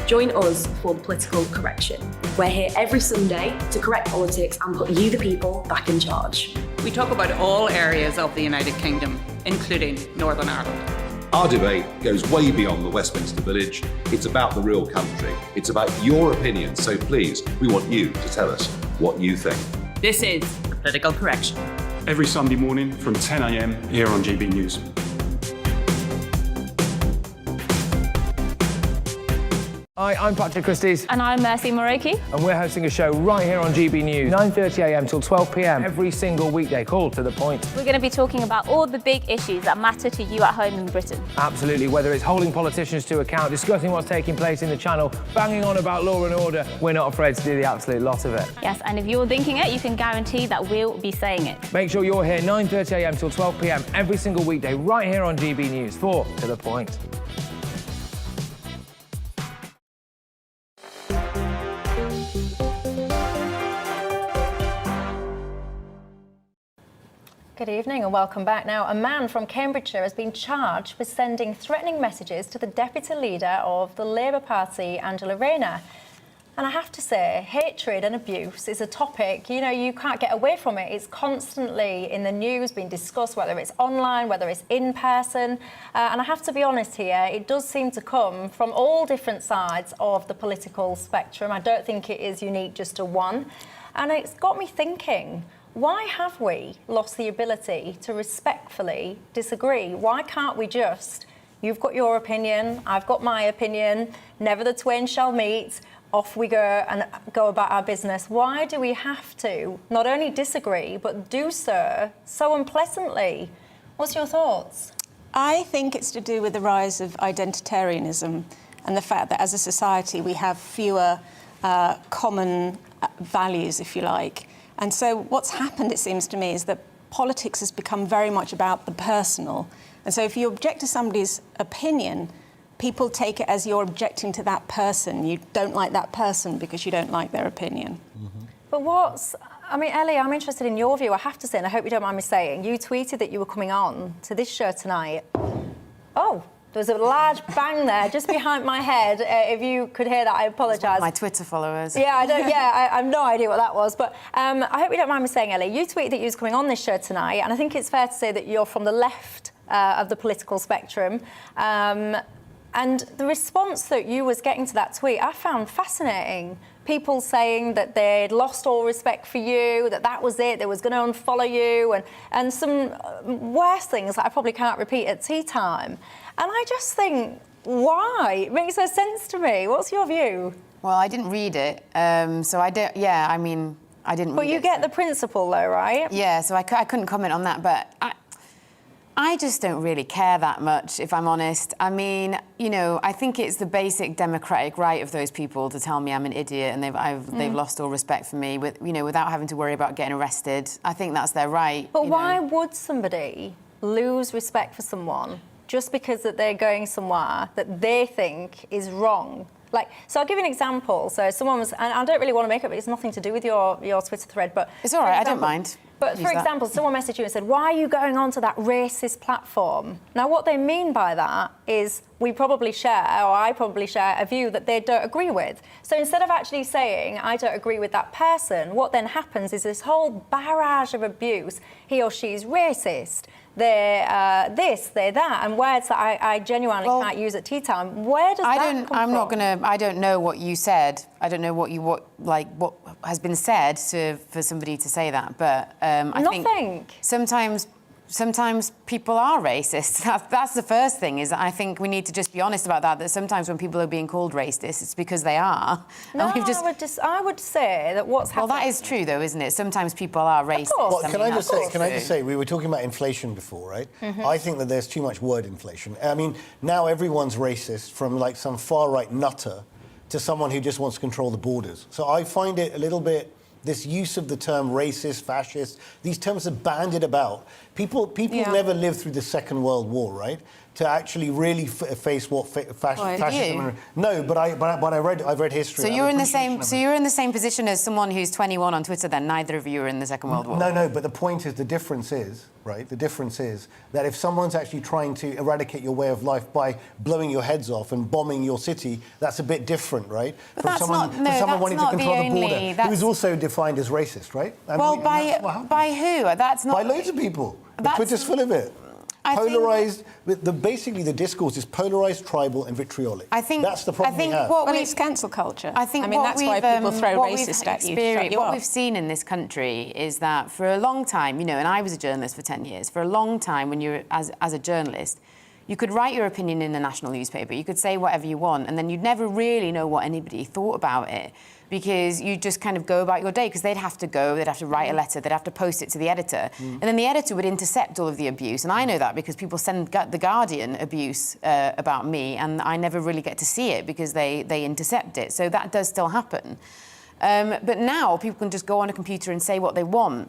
Join us for Political Correction. We're here every Sunday to correct politics and put you, the people, back in charge. We talk about all areas of the United Kingdom, including Northern Ireland. Our debate goes way beyond the Westminster Village. It's about the real country. It's about your opinion. So please, we want you to tell us what you think. This is Political Correction. Every Sunday morning from 10 a.m. here on GB News. Hi, I'm Patrick Christie's. And I'm Mercy Moroki. And we're hosting a show right here on GB News, 9:30 a.m. till 12 p.m. every single weekday. Call to the point. We're going to be talking about all the big issues that matter to you at home in Britain. Absolutely, whether it's holding politicians to account, discussing what's taking place in the channel, banging on about law and order, we're not afraid to do the absolute lot of it. Yes, and if you're thinking it, you can guarantee that we'll be saying it. Make sure you're here 9:30 a.m. till 12 p.m. every single weekday right here on GB News for To The Point. Good evening and welcome back. Now, a man from Cambridgeshire has been charged with sending threatening messages to the deputy leader of the Labour Party, Angela Rayner. And I have to say, hatred and abuse is a topic, you know, you can't get away from it. It's constantly in the news, being discussed, whether it's online, whether it's in person. And I have to be honest here, it does seem to come from all different sides of the political spectrum. I don't think it is unique just to one. And it's got me thinking, why have we lost the ability to respectfully disagree? Why can't we just, you've got your opinion, I've got my opinion, never the twain shall meet, off we go and go about our business? Why do we have to not only disagree, but do so unpleasantly? What's your thoughts? I think it's to do with the rise of identitarianism and the fact that as a society we have fewer common values, if you like. And so what's happened, it seems to me, is that politics has become very much about the personal. And so if you object to somebody's opinion, people take it as you're objecting to that person. You don't like that person because you don't like their opinion. Mm-hmm. But Ellie, I'm interested in your view, I have to say, and I hope you don't mind me saying, you tweeted that you were coming on to this show tonight. Oh, there was a large bang there just behind my head. If you could hear that, I apologise. My Twitter followers. Yeah, I have no idea what that was. But I hope you don't mind me saying, Ellie, you tweeted that you was coming on this show tonight, and I think it's fair to say that you're from the left of the political spectrum. And the response that you was getting to that tweet, I found fascinating. People saying that they'd lost all respect for you, that was it, they was going to unfollow you, and some worse things that I probably cannot repeat at tea time. And I just think, why? It makes no sense to me. What's your view? Well, I didn't read it, so I don't. Yeah, I mean, I didn't. But you get the principle, though, right? Yeah, so I couldn't comment on that, but I just don't really care that much, if I'm honest. I mean, I think it's the basic democratic right of those people to tell me I'm an idiot and they've lost all respect for me, without having to worry about getting arrested. I think that's their right. But why would somebody lose respect for someone just because that they're going somewhere that they think is wrong? So I'll give you an example. So someone was, and I don't really want to make it, but it's nothing to do with your Twitter thread, but... It's all right, I don't mind. But for example, someone messaged you and said, why are you going on to that racist platform? Now, what they mean by that is we probably share, or I probably share, a view that they don't agree with. So instead of actually saying, I don't agree with that person, what then happens is this whole barrage of abuse. He or she's racist. They're this, they're that, and words that I genuinely can't use at tea time. Where does that come from? I don't know what you said. I don't know what has been said for somebody to say that, but I think sometimes people are racist. That's the first thing, is I think we need to just be honest about that sometimes when people are being called racist, it's because they are. No, I would say that what's happening... Well, that is true, though, isn't it? Sometimes people are racist. Well, can I just say, we were talking about inflation before, right? Mm-hmm. I think that there's too much word inflation. I mean, now everyone's racist, from some far-right nutter to someone who just wants to control the borders. So I find it a little bit... This use of the term racist, fascist, these terms are bandied about. People never lived through the Second World War, right? To actually really face what fascism. No, but I've read history. So you're in the same. So you're in the same position as someone who's 21 on Twitter. Then neither of you are in the Second World War. No. But the point is, the difference is that if someone's actually trying to eradicate your way of life by blowing your heads off and bombing your city, that's a bit different, right? But from someone wanting to control the border, who's also defined as racist, right? By who? That's not. By loads of people. Twitter's full of it. Polarised. Basically, the discourse is polarised, tribal, and vitriolic. I think that's the problem we have. Well, it's cancel culture. I mean that's why people throw racist at you. What we've seen in this country is that for a long time, and I was a journalist for 10 years. For a long time, when you're as a journalist, you could write your opinion in a national newspaper. You could say whatever you want, and then you'd never really know what anybody thought about it, because you just kind of go about your day, because they'd have to write a letter, they'd have to post it to the editor, and then the editor would intercept all of the abuse. And I know that because people send The Guardian abuse about me, and I never really get to see it because they intercept it. So that does still happen. But now people can just go on a computer and say what they want.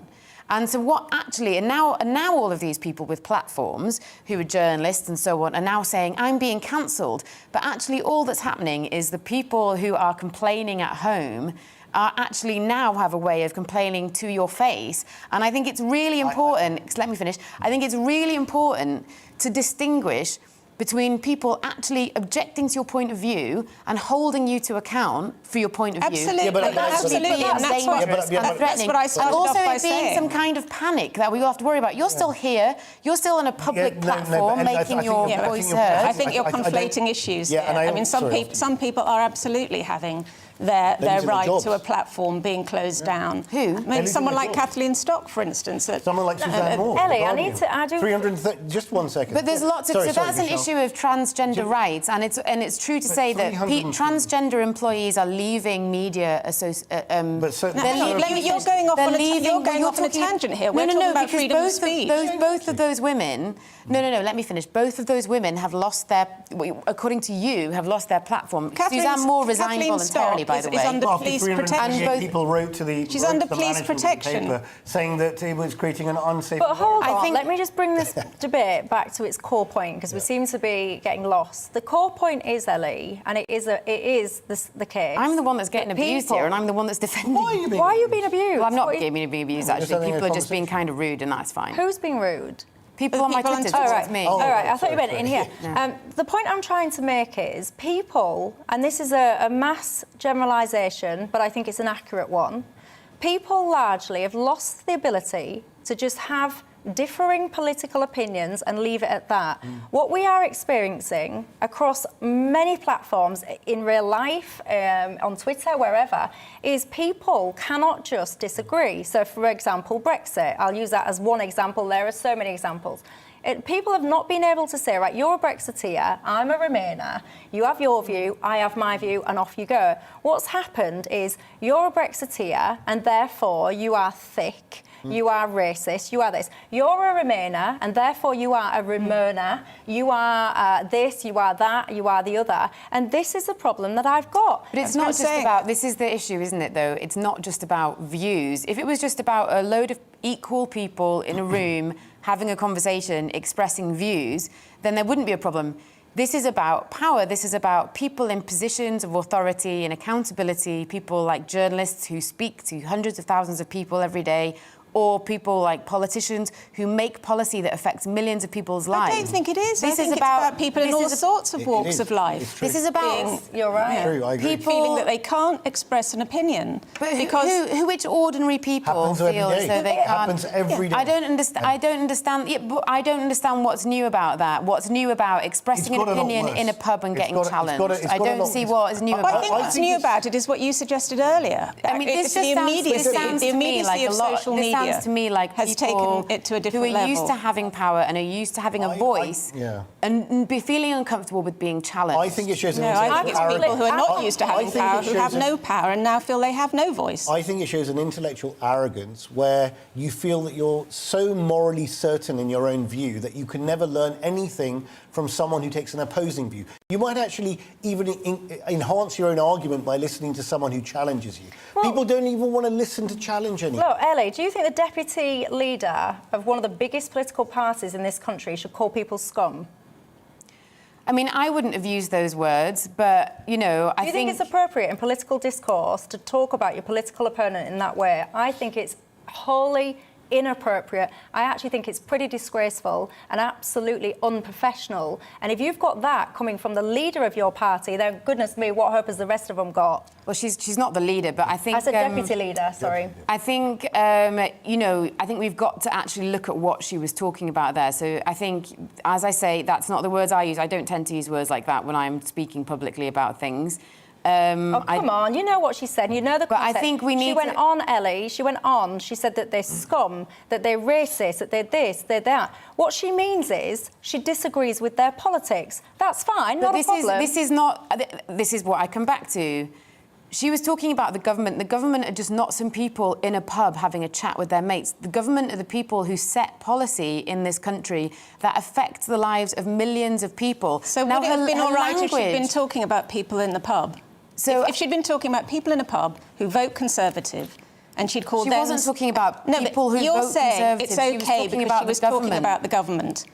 And so now all of these people with platforms who are journalists and so on are now saying, I'm being cancelled. But actually all that's happening is the people who are complaining at home are actually now have a way of complaining to your face. And I think it's really important, let me finish, I think it's really important to distinguish between people actually objecting to your point of view and holding you to account for your point of view. Absolutely. But that's what I started off by saying. Being some kind of panic that we all have to worry about. You're still here. You're still on a public platform making your voice heard. I think you're conflating issues here. I mean, some people are absolutely having their Losing right their to a jobs. platform being closed down. Who? Maybe Losing someone their like jobs. Kathleen Stock, for instance. Someone like Suzanne Moore. Ellie, the I Guardian. need to add 330. Just 1 second. But there's lots of Sorry, that's an Michelle. issue of transgender rights, and it's true to say that 300 transgender employees are leaving media But so, You're going off on a tangent here. We're talking about freedom of speech. Both of those women. No. Let me finish. Both of those women have lost their, according to you, have lost their platform. Suzanne Moore resigned voluntarily, by the way. Is under police protection. And people wrote to the. She's wrote under to the police management of the protection. paper saying that it was creating an unsafe. But hold on, let me just bring this debate back to its core point, because we seem to be getting lost. The core point is, Ellie, and it is the case. I'm the one that's getting abused here, and I'm the one that's defending. Why are you being abused? Well, I'm not being abused, actually. People are just being kind of rude, and that's fine. Who's being rude? People on my Twitter, it's me. All right, I thought you meant in here. No. The point I'm trying to make is people, and this is a mass generalisation, but I think it's an accurate one, people largely have lost the ability to just have differing political opinions and leave it at that. What we are experiencing across many platforms, in real life, on Twitter, wherever, is people cannot just disagree. So, for example, Brexit, I'll use that as one example. There are so many examples. People have not been able to say, right, you're a Brexiteer, I'm a Remainer, you have your view, I have my view, and off you go. What's happened is you're a Brexiteer, and therefore you are thick, you are racist, you are this. You're a Remainer, and therefore you are a Remoaner, you are this, you are that, you are the other. And this is the problem that I've got. But it's not just about, this is the issue, isn't it, though? It's not just about views. If it was just about a load of equal people in a room having a conversation, expressing views, then there wouldn't be a problem. This is about power. This is about people in positions of authority and accountability, people like journalists who speak to hundreds of thousands of people every day, or people like politicians who make policy that affects millions of people's lives. I don't think it is. This I think is it's about people in all sorts of walks is. of life. This is about... You're right. It's true, I agree. People feeling that they can't express an opinion. But because which ordinary people Happens every feel day. as though they It can't... happens every day. I don't understand. But I don't understand what's new about that. What's new about expressing an got a lot opinion worse. in a pub and It's getting got a- challenged? it's I got a don't lot- see what is new I about think that. what's new about it is what you suggested earlier. I mean, this It's just sounds the to me like immediacy a of lot. social This media sounds to me like has people taken it to a different who are used level. to having power and are used to having a voice and be feeling uncomfortable with being challenged. I think it shows an No, I think it's intellectual people who are not arrogance. used to I having think power, it who shows have no power and now feel they have no voice. I think it shows an intellectual arrogance where you feel that you're so morally certain in your own view that you can never learn anything from someone who takes an opposing view. You might actually even enhance your own argument by listening to someone who challenges you. People don't even want to listen to challenge anyone. Look, Ellie, do you think the deputy leader of one of the biggest political parties in this country should call people scum? I mean, I wouldn't have used those words, but, you know, Do you think it's appropriate in political discourse to talk about your political opponent in that way? I think it's wholly inappropriate. I actually think it's pretty disgraceful and absolutely unprofessional. And if you've got that coming from the leader of your party, then goodness me, what hope has the rest of them got? Well, she's not the leader, but I think... As a deputy leader, sorry. I think, you know, I think we've got to actually look at what she was talking about there. So I think, as I say, that's not the words I use. I don't tend to use words like that when I'm speaking publicly about things. Come on, you know what she said, you know the concept. But I think we need She went on, Ellie, she said that they're scum, that they're racist, that they're this, they're that. What she means is she disagrees with their politics. That's fine, not a problem. This is what I come back to. She was talking about the government. The government are just not some people in a pub having a chat with their mates. The government are the people who set policy in this country that affects the lives of millions of people. So would it have been all right if she'd been talking about people in the pub? So if she'd been talking about people in a pub who vote Conservative, and she'd called them... She wasn't talking about people who you're vote saying Conservative. it's She was OK talking because about she was the talking government. about the government.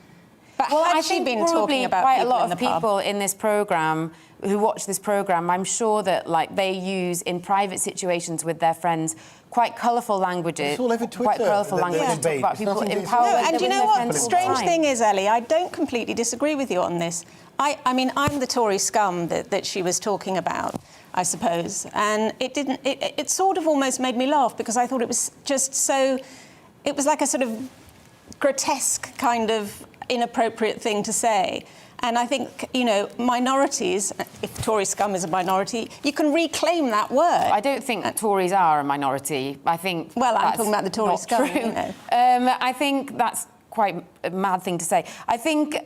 But Well, had I she think been probably talking about quite a people lot in the of people pub? in this programme who watch this programme, I'm sure that like they use in private situations with their friends quite colourful languages. It's all over Twitter, Quite colourful the language to talk debate. about It's people nothing in to- power. No, with and them you with know their what? friends The all the strange time. thing is, Ellie, I don't completely disagree with you on this. I mean, I'm the Tory scum that she was talking about, I suppose. And it sort of almost made me laugh because I thought it was just so... It was like a sort of grotesque kind of inappropriate thing to say. And I think, you know, minorities, if Tory scum is a minority, you can reclaim that word. I don't think that Tories are a minority. I think well, I'm that's talking about the Tory not scum. true. You know. I think that's quite a mad thing to say. I think.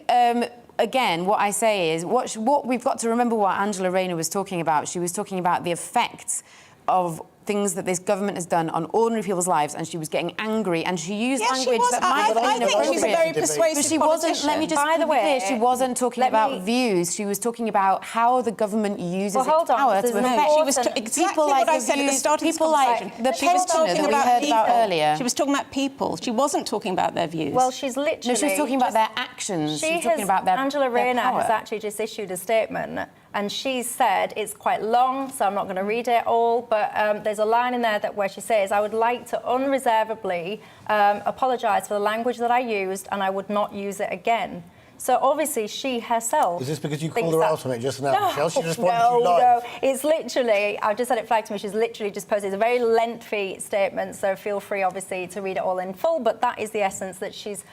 Again, what I say is, what we've got to remember what Angela Rayner was talking about. She was talking about the effects of things that this government has done on ordinary people's lives, and she was getting angry, and she used language that might have been I think she's a very persuasive but she wasn't. Let me just By the way, she wasn't talking about views. She was talking about how the government uses its hold on, power to affect she was exactly what I said at the start of this conversation. the she was pensioner talking that we about heard people. about earlier. She was talking about people. She wasn't talking about their views. Well, she's literally... No, she was talking about their actions. She was talking about their Angela Rayner power. has actually just issued a statement, and she said, it's quite long, so I'm not going to read it all, but there's a line in there where she says, I would like to unreservedly apologise for the language that I used, and I would not use it again. So obviously she herself... Is this because you called her out on it just now, Michelle? She just wanted you live. No, it's literally... I've just had it flagged to me. She's literally just posted. It's a very lengthy statement, so feel free, obviously, to read it all in full, but that is the essence that she's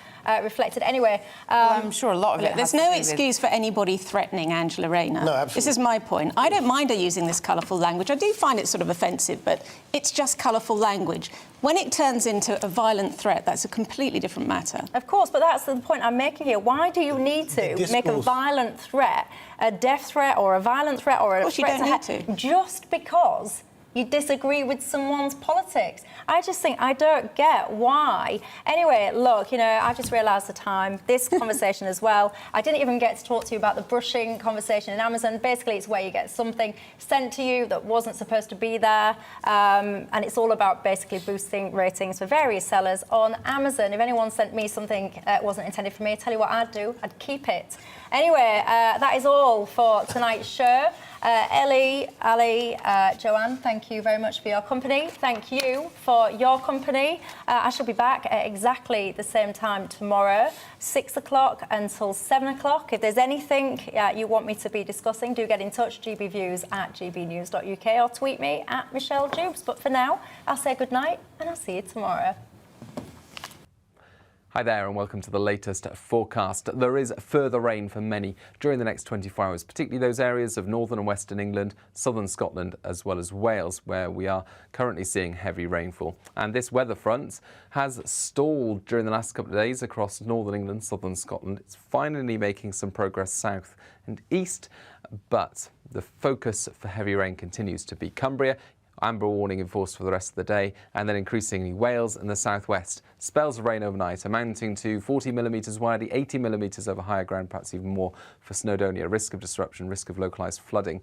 reflected. Anyway... well, I'm sure a lot of it There's no excuse for anybody threatening Angela Rayner. No, absolutely. This is my point. I don't mind her using this colourful language. I do find it sort of offensive, but it's just colourful language. When it turns into a violent threat, that's a completely different matter. Of course, but that's the point I'm making here. Why do you need to make a violent threat, a death threat or a violent threat or a threat to just because you disagree with someone's politics? I just think I don't get why. Anyway, look, you know, I've just realised the time. This conversation as well. I didn't even get to talk to you about the brushing conversation in Amazon. Basically, it's where you get something sent to you that wasn't supposed to be there. And it's all about basically boosting ratings for various sellers on Amazon. If anyone sent me something that wasn't intended for me, I tell you what I'd do. I'd keep it. Anyway, that is all for tonight's show. Ellie, Ali, Joanne, thank you very much for your company. Thank you for your company. I shall be back at exactly the same time tomorrow, 6 o'clock until 7 o'clock. If there's anything you want me to be discussing, do get in touch, gbviews@gbnews.uk, or tweet me at Michelle Dewbs. But for now, I'll say good night and I'll see you tomorrow. Hi there and welcome to the latest forecast. There is further rain for many during the next 24 hours, particularly those areas of northern and western England, southern Scotland as well as Wales, where we are currently seeing heavy rainfall. And this weather front has stalled during the last couple of days across northern England, southern Scotland. It's finally making some progress south and east, but the focus for heavy rain continues to be Cumbria. Amber warning enforced for the rest of the day, and then increasingly Wales and the southwest. Spells of rain overnight amounting to 40 millimetres widely, 80 millimetres over higher ground, perhaps even more for Snowdonia. Risk of disruption, risk of localised flooding.